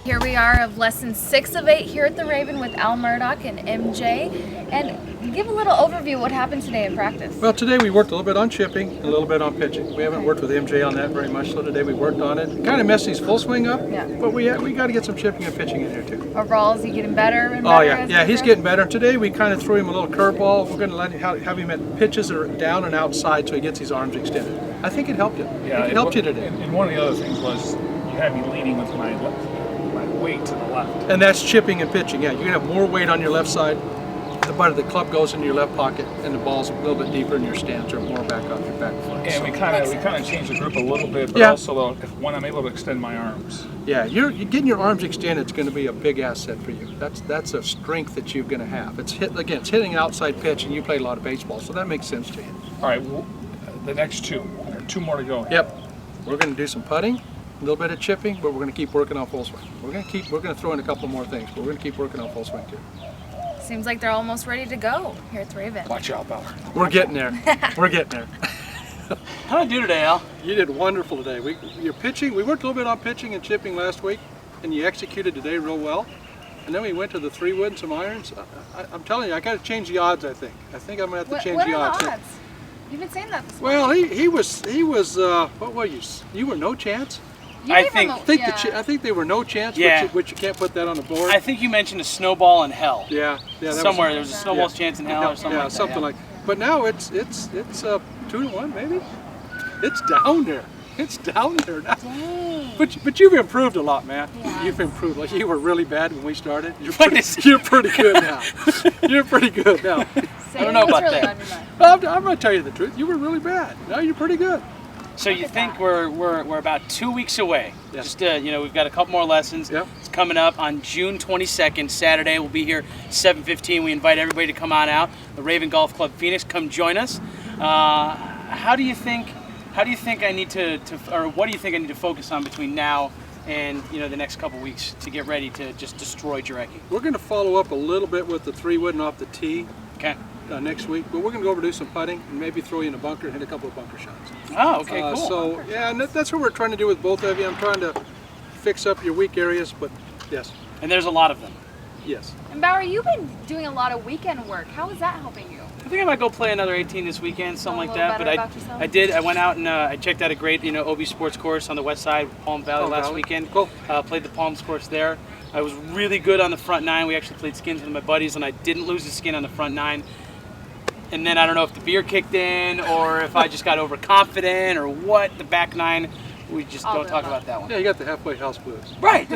Here we are of lesson 6 of 8 here at the Raven with Al Murdoch and MJ. And give a little overview of what happened today in practice. Well, today we worked a little bit on chipping and a little bit on pitching. We haven't worked with MJ on that very much, so today we worked on it. Kind of messed his full swing up, but we got to get some chipping and pitching in here too. Overall, is he getting better and better? Oh yeah, he's getting better. Today we kind of threw him a little curveball. We're going to have him at pitches that are down and outside so he gets his arms extended. I think it helped you. Yeah, it helped you today. And one of the other things was you had me leaning with my weight to the left. And that's chipping and pitching. Yeah, you're going to have more weight on your left side. The butt of the club goes into your left pocket, and the ball's a little bit deeper in your stance or more back off your back foot. And we kind of changed the grip a little bit, but Yeah. also when I'm able to extend my arms. Yeah, you're getting your arms extended. It's going to be a big asset for you. That's a strength that you're going to have. It's hitting an outside pitch, and you play a lot of baseball, so that makes sense to you. All right, the next two. There are two more to go. Yep, we're going to do some putting, a little bit of chipping, but we're going to keep working on full swing. We're going to throw in a couple more things, but we're going to keep working on full swing too. Seems like they're almost ready to go here at the Raven. Watch out, Bauer. We're getting there. We're getting there. How did I do today, Al? You did wonderful today. Your pitching, we worked a little bit on pitching and chipping last week, and you executed today real well. And then we went to the 3-wood and some irons. I'm telling you, I got to change the odds. I think I'm going to have to change what the are odds. the odds? You've been saying that this morning. Well, he was. What were you? You were no chance. You I gave him think- I think they were no chance. Yeah. Which you can't put that on the board. I think you mentioned a snowball in hell. Yeah. That Somewhere was, there was a snowball's chance in hell or something like that. something like. But now it's 2-1 maybe. It's down there. It's down there now. Dang. But you've improved a lot, man. Yeah. You've improved. Like you were really bad when we started. You're pretty good now. You're pretty good now. Say I don't know what's about really that. on your mind. Well, I'm going to tell you the truth. You were really bad. Now you're pretty good. So you think we're about 2 weeks away? Yeah. Just we've got a couple more lessons. Yep. It's coming up on June 22nd, Saturday. We'll be here 7:15. We invite everybody to come on out. The Raven Golf Club Phoenix, come join us. How do you think I need to or what do you think I need to focus on between now and the next couple weeks to get ready to just destroy Jarecki? We're going to follow up a little bit with the 3-wood and off the tee Okay. next week, but we're going to go over and do some putting and maybe throw you in a bunker and hit a couple of bunker shots. Oh, okay, cool. So yeah, and that's what we're trying to do with both of you. I'm trying to fix up your weak areas, but yes, And there's a lot of them. yes. And Bauer, you've been doing a lot of weekend work. How is that helping you? I think I might go play another 18 this weekend, something Feel like a that. little But better about yourself? I did. I went out and I checked out a great, OB sports course on the west side, Palm Valley, Palm last Valley. weekend. Cool. Played the Palms course there. I was really good on the front 9. We actually played skins with my buddies, and I didn't lose the skin on the front 9. And then I don't know if the beer kicked in or if I just got overconfident or what. The back 9, we just All don't the talk above. about that one. Yeah, you got the halfway house blues. Right.